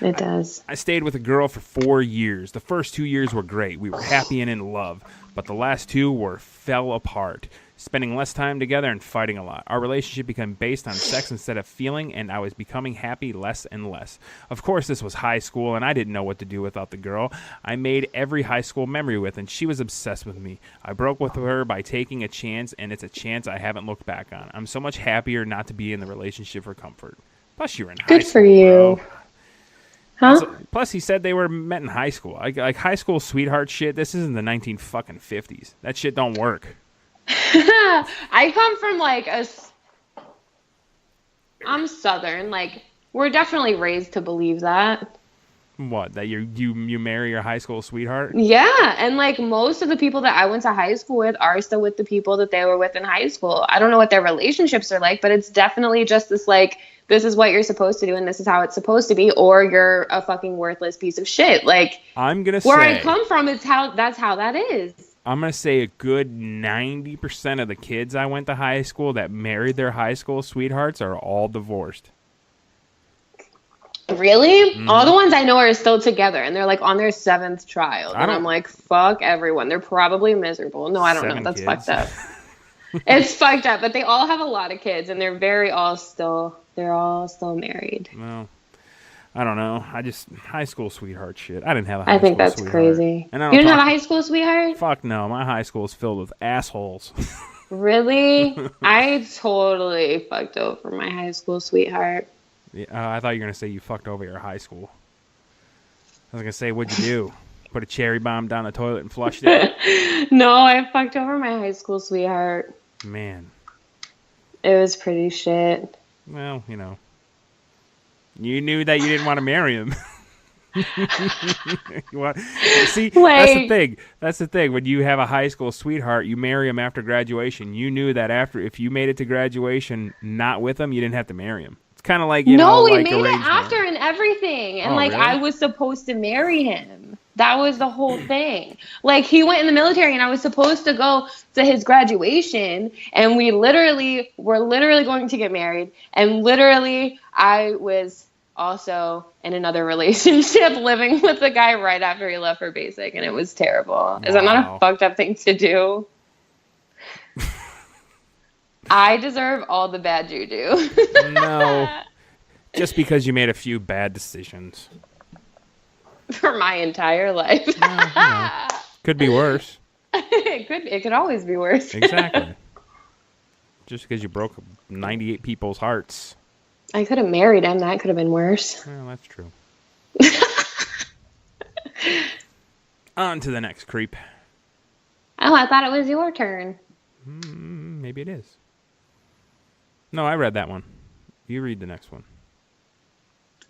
It does. I stayed with a girl for 4 years. The first 2 years were great. We were happy and in love. But the last 2 fell apart. Spending less time together and fighting a lot. Our relationship became based on sex instead of feeling, and I was becoming happy less and less. Of course, this was high school, and I didn't know what to do without the girl I made every high school memory with, and she was obsessed with me. I broke with her by taking a chance, and it's a chance I haven't looked back on. I'm so much happier not to be in the relationship for comfort. Plus, you're in high school. Good for you. Bro. Huh? Plus, he said they were met in high school. Like high school sweetheart shit. This isn't the 1950s. That shit don't work. I come from, like, I'm Southern. Like, we're definitely raised to believe that. What? That you marry your high school sweetheart? Yeah, and, like, most of the people that I went to high school with are still with the people that they were with in high school. I don't know what their relationships are like, but it's definitely just this, like, this is what you're supposed to do and this is how it's supposed to be, or you're a fucking worthless piece of shit. Like, I'm gonna where say I come from, that's how that is. I'm gonna say a good 90% of the kids I went to high school that married their high school sweethearts are all divorced. Really? All the ones I know are still together, and they're, like, on their 7th child. And I'm like, fuck everyone. They're probably miserable. No, I don't know. 7 That's kids. fucked up. It's fucked up, but they all have a lot of kids, and they're all still married. Well, I don't know. High school sweetheart shit. I didn't have a high I school think that's sweetheart. crazy. And You I didn't don't have a high school sweetheart? Fuck no. My high school is filled with assholes. Really? I totally fucked over my high school sweetheart. Yeah, I thought you were gonna say you fucked over your high school. I was gonna say, what'd you do? Put a cherry bomb down the toilet and flushed it? No, I fucked over my high school sweetheart. Man. It was pretty shit. Well, you know. You knew that you didn't want to marry him. See, that's the Like- thing. That's the thing. When you have a high school sweetheart, you marry him after graduation. You knew that if you made it to graduation not with him, you didn't have to marry him. It's kind of like, you know, we like made it arranged after marriage. and everything. And Oh, like, really? I was supposed to marry him. That was the whole thing. Like, he went in the military and I was supposed to go to his graduation, and were literally going to get married. And literally, I was also in another relationship living with a guy right after he left for basic, and it was terrible. Is that not Wow. a fucked up thing to do? I deserve all the bad juju. No, just because you made a few bad decisions. For my entire life. Could be worse. It could always be worse. Exactly. Just because you broke 98 people's hearts. I could have married him. That could have been worse. Well, that's true. On to the next creep. Oh, I thought it was your turn. Maybe it is. No, I read that one. You read the next one.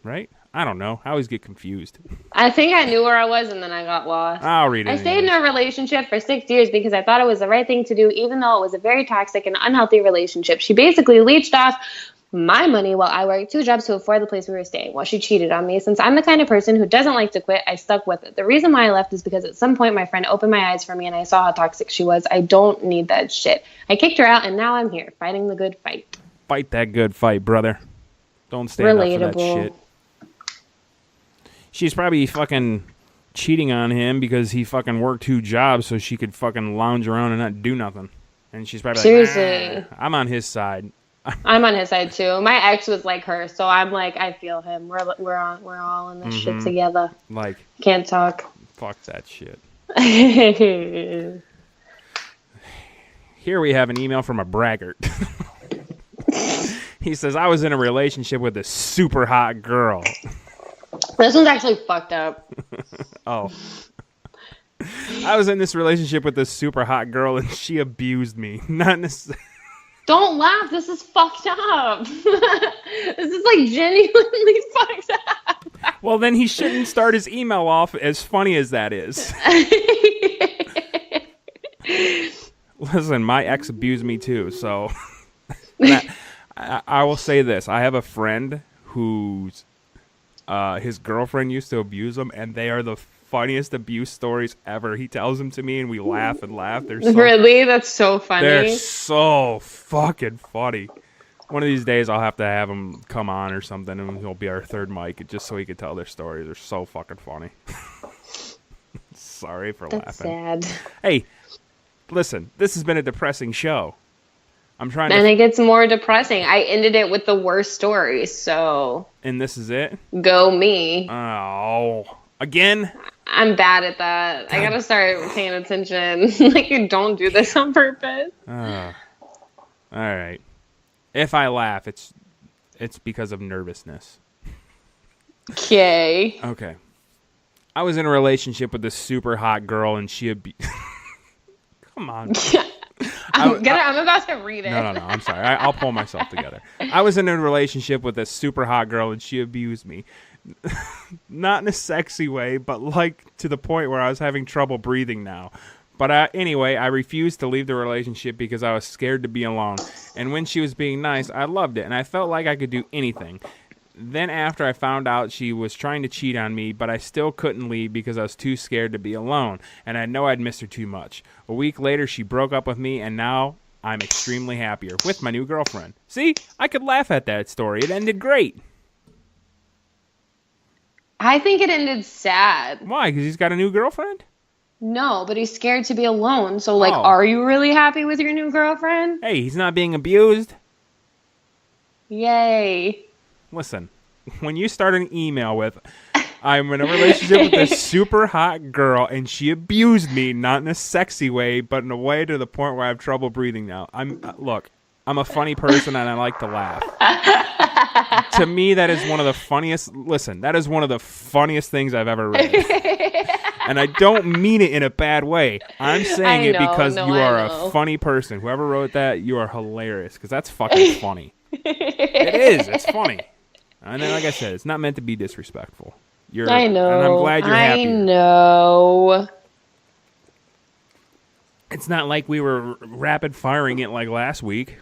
Right? I don't know. I always get confused. I think I knew where I was, and then I got lost. I'll read it. I stayed in anyways. a relationship for 6 years because I thought it was the right thing to do, even though it was a very toxic and unhealthy relationship. She basically leached off my money while I worked 2 jobs to afford the place we were staying. While she cheated on me, since I'm the kind of person who doesn't like to quit, I stuck with it. The reason why I left is because at some point my friend opened my eyes for me and I saw how toxic she was. I don't need that shit. I kicked her out and now I'm here fighting the good fight. Fight that good fight, brother. Don't stand up for that Relatable. shit. She's probably fucking cheating on him because he fucking worked 2 jobs so she could fucking lounge around and not do nothing. And she's probably Seriously. like, I'm on his side. I'm on his side too. My ex was like her, so I'm like, I feel him. We're all in this shit together. Like, Can't talk. fuck that shit. That's Here we have an email from a braggart. He says, I was in a relationship with a super hot girl. This one's actually fucked up. Oh. I was in this relationship with this super hot girl and she abused me. Not necessarily. Don't laugh. This is fucked up. This is like genuinely fucked up. Well, then he shouldn't start his email off as funny as that is. Listen, my ex abused me too, so I will say this. I have a friend whose his girlfriend used to abuse him, and they are the funniest abuse stories ever. He tells them to me, and we laugh and laugh. They're so, Really? That's so funny. they're so fucking funny. One of these days, I'll have to have him come on or something, and he'll be our third mic, just so he can tell their stories. They're so fucking funny. Sorry for That's laughing. sad. Hey, listen, this has been a depressing show. I'm trying And to, it gets more depressing. I ended it with the worst story, so and this is it. go me. Oh, again? I'm bad at that. I gotta start paying attention. Like, you don't do this on purpose. All right. If I laugh, it's because of nervousness. Okay. Okay. I was in a relationship with this super hot girl, and she Come on. I'm about to read it. No. I'm sorry. I'll pull myself together. I was in a relationship with a super hot girl, and she abused me. Not in a sexy way, but like to the point where I was having trouble breathing now. But anyway, I refused to leave the relationship because I was scared to be alone. And when she was being nice, I loved it, and I felt like I could do anything. Then after I found out she was trying to cheat on me, but I still couldn't leave because I was too scared to be alone, and I know I'd missed her too much. A week later, she broke up with me, and now I'm extremely happier with my new girlfriend. See, I could laugh at that story. It ended great. I think it ended sad. Why? Because he's got a new girlfriend? No, but he's scared to be alone. So, like, Oh. are you really happy with your new girlfriend? Hey, he's not being abused. Yay. Listen, when you start an email with, I'm in a relationship with this super hot girl, and she abused me, not in a sexy way, but in a way to the point where I have trouble breathing now. Look, I'm a funny person, and I like to laugh. To me, that is one of the funniest. Listen, that is one of the funniest things I've ever read. And I don't mean it in a bad way. I'm saying I it know, because no, you I are know. a funny person. Whoever wrote that, you are hilarious, because that's fucking funny. It is. It's funny. And then, like I said, it's not meant to be disrespectful. I know. And I'm glad you're happy. I know. It's not like we were rapid firing it like last week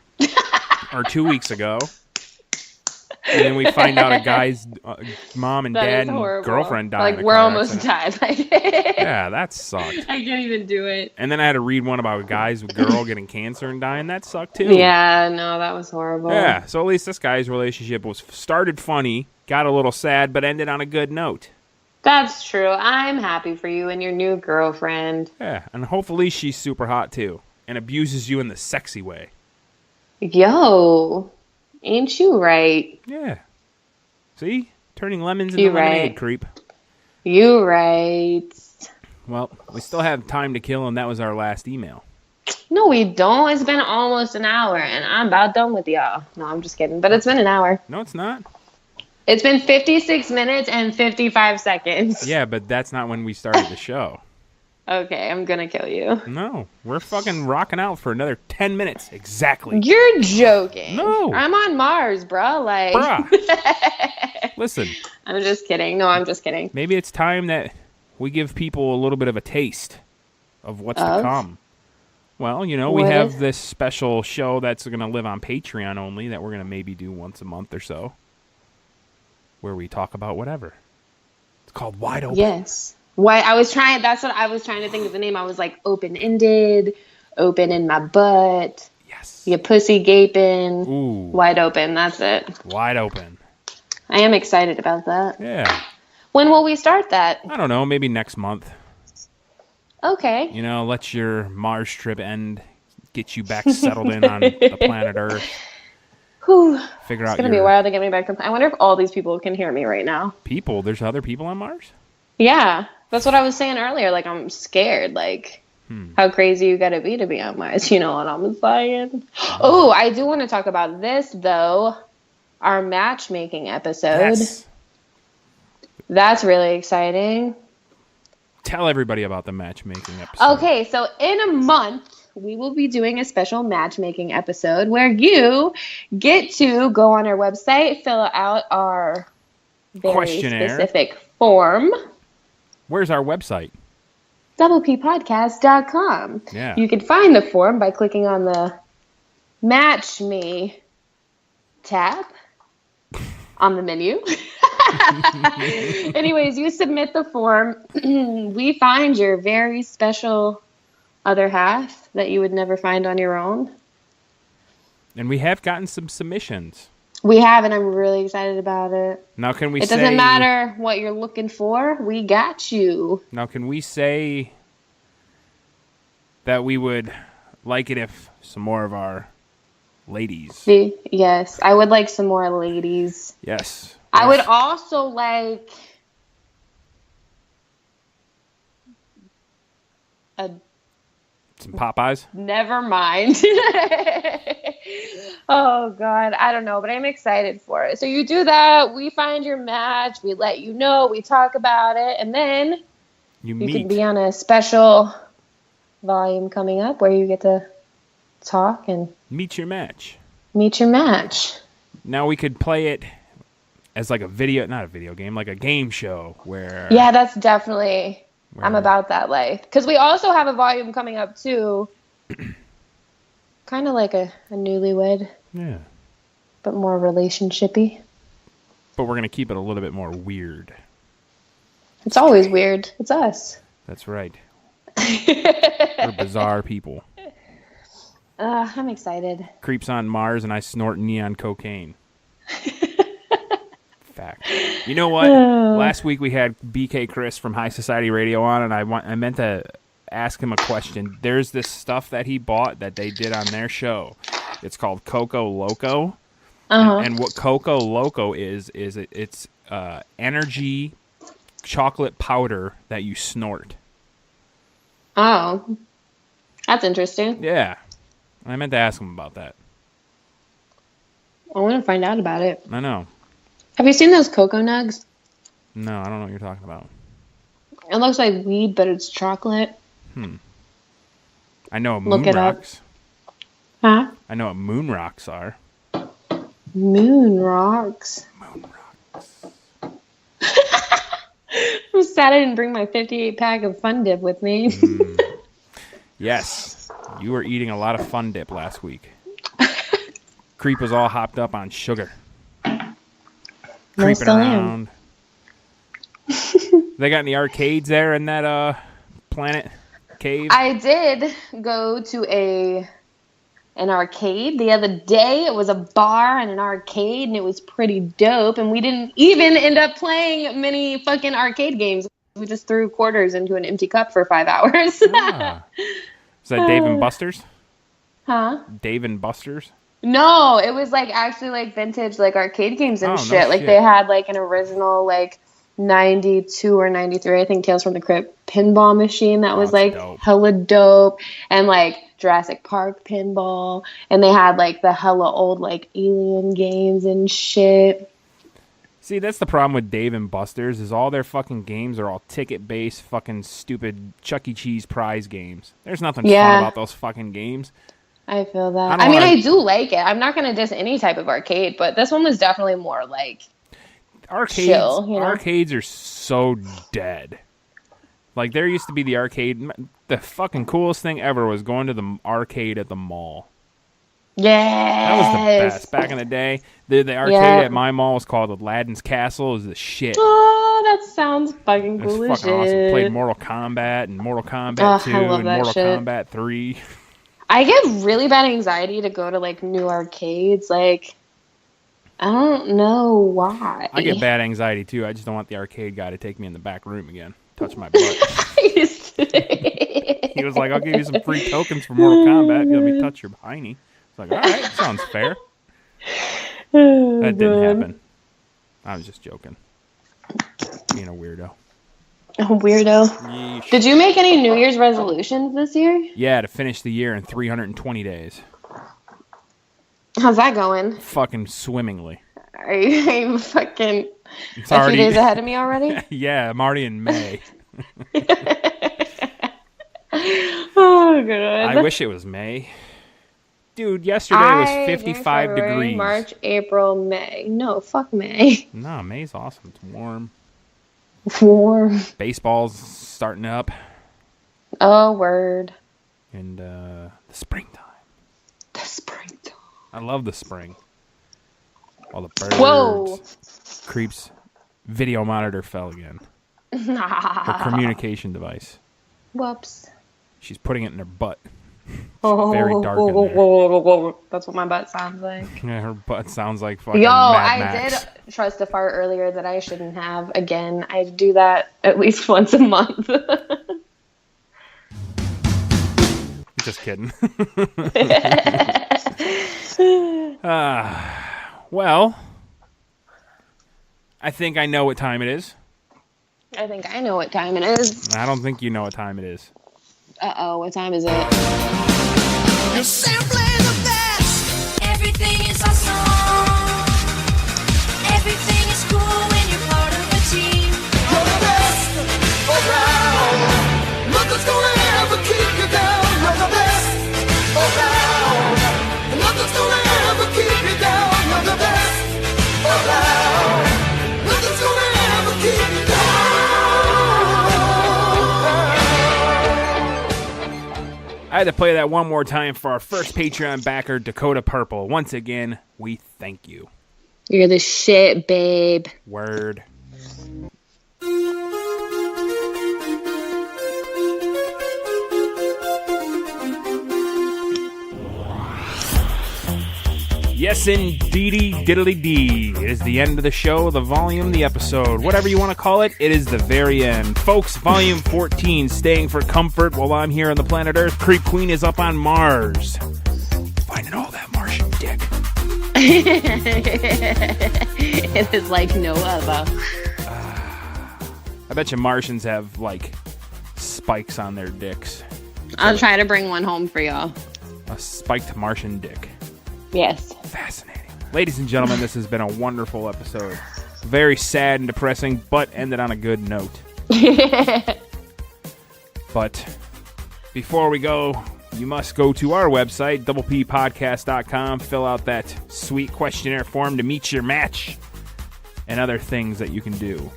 or 2 weeks ago. And then we find out a guy's mom and That dad is and horrible. girlfriend died. Like, in a we're car almost accident. died. Yeah, that sucked. I can't even do it. And then I had to read one about a guy's girl getting cancer and dying. That sucked too. Yeah, no, that was horrible. Yeah, so at least this guy's relationship was started funny, got a little sad, but ended on a good note. That's true. I'm happy for you and your new girlfriend. Yeah, and hopefully she's super hot too and abuses you in the sexy way. Yo, ain't you right? Yeah. See? Turning lemons into You lemonade, right. creep. You right. Well, we still have time to kill, and that was our last email. No, we don't. It's been almost an hour, and I'm about done with y'all. No, I'm just kidding. But it's been an hour. No, it's not. It's been 56 minutes and 55 seconds. Yeah, but that's not when we started the show. Okay, I'm gonna kill you. No, we're fucking rocking out for another 10 minutes. Exactly. You're joking. No. I'm on Mars, bro. Like, Bruh. Listen, I'm just kidding. No, I'm just kidding. maybe it's time that we give people a little bit of a taste of what's to Of? come. Well, you know, we What have is- this special show that's going to live on Patreon only that we're going to maybe do once a month or so, where we talk about whatever. It's called Wide Open. Yes. Why? That's what I was trying to think of the name. I was like, open-ended, open in my butt, Yes. your pussy gaping, Ooh, wide open. That's it. Wide Open. I am excited about that. Yeah. When will we start that? I don't know, maybe next month. Okay. You know, let your Mars trip end, get you back settled in on the planet Earth. Whew. Figure It's out going to be a your while to get me back to. I wonder if all these people can hear me right now. people. There's other people on Mars? Yeah. That's what I was saying earlier. Like, I'm scared. Like, how crazy you got to be on Mars. You know what I'm saying? Oh, I do want to talk about this, though. Our matchmaking episode. Yes. That's really exciting. Tell everybody about the matchmaking episode. Okay, so in a month, we will be doing a special matchmaking episode where you get to go on our website, fill out our very Questionnaire. specific form, Where's our website? doublepodcast.com. Yeah. You can find the form by clicking on the Match Me tab on the menu. Anyways, you submit the form. We find your very special other half that you would never find on your own. And we have gotten some submissions. We have, and I'm really excited about it. Now can we It say doesn't matter what you're looking for. We got you. Now can we say that we would like it if some more of our ladies. See? Yes, I would like some more ladies. Yes. I would Yes. also like a Some Popeyes. never mind. Oh God, I don't know, but I'm excited for it. So you do that, we find your match, we let you know, we talk about it, and then You you meet. can be on a special volume coming up where you get to talk and Meet your match. meet your match. Now we could play it as like a video, not a video game, like a game show where. Yeah, that's definitely. I'm where- about that life. Because we also have a volume coming up too. Kind of like a newlywed, Yeah. but more relationship-y. But we're gonna keep it a little bit more weird. It's always weird. It's us. That's right. We're bizarre people. I'm excited. Creeps on Mars and I snort neon cocaine. Fact. You know what? Last week we had BK Chris from High Society Radio on, and I meant to ask him a question. There's this stuff that he bought that they did on their show. It's called Coco Loco. And what Coco Loco is it's energy chocolate powder that you snort. Oh, that's interesting. Yeah. I meant to ask him about that. I want to find out about it. I know. Have you seen those Cocoa Nugs? No, I don't know what you're talking about. It looks like weed, but it's chocolate. I know what Look moon it up. rocks. Huh? I know what moon rocks are. Moon rocks. Moon rocks. I'm sad I didn't bring my 58 pack of Fun Dip with me. Yes, you were eating a lot of Fun Dip last week. Creep was all hopped up on sugar. Creeping still am. around. They got any arcades there in that Planet Cave? I did go to an arcade the other day. It was a bar and an arcade, and it was pretty dope. And we didn't even end up playing many fucking arcade games. We just threw quarters into an empty cup for 5 hours. Ah. Is that Dave and Buster's? Huh? Dave and Buster's? No, it was like actually like vintage like arcade games and Oh, no shit. Like shit. they had like an original like 92 or 93, I think, Tales from the Crypt pinball machine that was That's like dope. hella dope, and like Jurassic Park pinball, and they had like the hella old like alien games and shit. See, that's the problem with Dave and Buster's is all their fucking games are all ticket-based, fucking stupid Chuck E. Cheese prize games. There's nothing fun Yeah. about those fucking games. I feel I that. don't I mean, wanna- I do like it. I'm not gonna diss any type of arcade, but this one was definitely more like Arcades, Chill, you know? arcades are so dead. Like, there used to be the arcade. The fucking coolest thing ever was going to the arcade at the mall. That was the yes. best. Back in the day, the arcade Yeah. at my mall was called Aladdin's Castle. It was the shit. Oh, that sounds fucking It was cool fucking as awesome. shit. Played Mortal Kombat and Mortal Kombat Oh, 2 I love and that Mortal shit. Kombat 3. I get really bad anxiety to go to like new arcades. Like, I don't know why. I get bad anxiety too. I just don't want the arcade guy to take me in the back room again, touch my butt. He was like, "I'll give you some free tokens for Mortal Kombat if you let me touch your hiney." It's like, all right, sounds fair. That didn't happen. I was just joking. Being a weirdo. Oh, weirdo. Yeesh. Did you make any New Year's resolutions this year? Yeah, to finish the year in 320 days. How's that going? Fucking swimmingly. Are you fucking It's a already. few days ahead of me already? Yeah, I'm already in May. Oh, good. I wish it was May. Dude, yesterday was 55 February, degrees. March, April, May. No, fuck May. No, May's awesome. It's warm. Warm. Baseball's starting up. Oh, word. And the springtime. The springtime. I love the spring. All the birds. Whoa. Creeps. Video monitor fell again. Her communication device. Whoops. She's putting it in her butt. Oh, very dark in there. That's what my butt sounds like. Yeah, her butt sounds like fucking Yo, Mad I Max. did trust a fart earlier that I shouldn't have. Again, I do that at least once a month. Just kidding. Well, I think I know what time it is. I think I know what time it is. I don't think you know what time it is. Uh-oh, what time is it? You're simply the best. Everything is awesome. Everything is cool when you're part of a team. You're the best around. Nothing's gonna ever keep you down. You're the best around. Nothing's gonna ever keep you down. You're the best around. Nothing's gonna ever keep you down. I had to play that one more time for our first Patreon backer, Dakota Purple. Once again, we thank you. You're the shit, babe. Word. Yes, indeedy, diddly dee. It is the end of the show, the volume, the episode, whatever you want to call it. It is the very end. Folks, volume 14, staying for comfort while I'm here on the planet Earth. Creep Queen is up on Mars. Finding all that Martian dick. It is like no other. I bet you Martians have, like, spikes on their dicks. I'll try to bring one home for y'all. A spiked Martian dick. Yes. Fascinating. Ladies and gentlemen, this has been a wonderful episode. Very sad and depressing, but ended on a good note. But before we go, you must go to our website, doublepodcast.com, fill out that sweet questionnaire form to meet your match, and other things that you can do.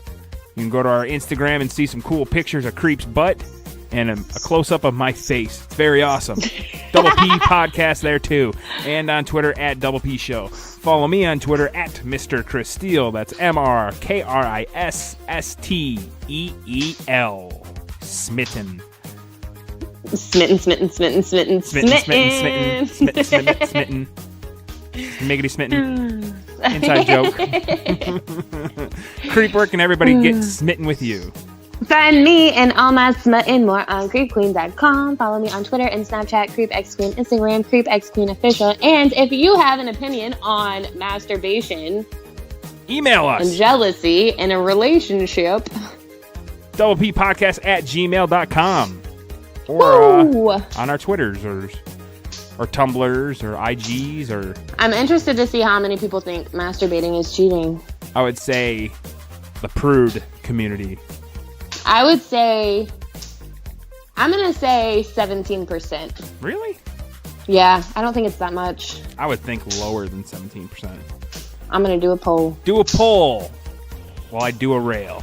You can go to our Instagram and see some cool pictures of Creep's butt and a close-up of my face. It's very awesome. Double P Podcast there, too. And on Twitter, at Double P Show. Follow me on Twitter, at Mr. Chris Steele. That's MrKristeel. Smitten. Smitten. Miggity smitten. Inside joke. Creep, where can everybody get smitten with you? Find me and all my smut and more on creepqueen.com. Follow me on Twitter and Snapchat, CreepXQueen, Instagram, CreepXQueenOfficial. And if you have an opinion on masturbation, email us. and jealousy in a relationship, doublepodcast@gmail.com. Or on our Twitters or Tumblrs or IGs or... I'm interested to see how many people think masturbating is cheating. I would say the prude community. I would say, I'm going to say 17%. Really? Yeah, I don't think it's that much. I would think lower than 17%. I'm going to do a poll. Do a poll while I do a rail.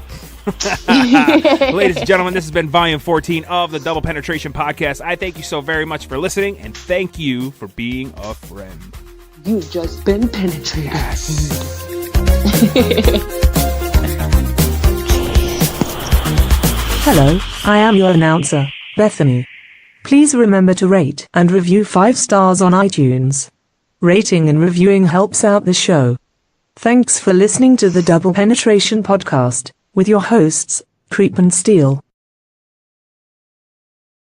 Ladies and gentlemen, this has been volume 14 of the Double Penetration Podcast. I thank you so very much for listening, and thank you for being a friend. You've just been penetrated. Yes. Hello, I am your announcer, Bethany. Please remember to rate and review 5 stars on iTunes. Rating and reviewing helps out the show. Thanks for listening to the Double Penetration Podcast with your hosts, Creep and Steele.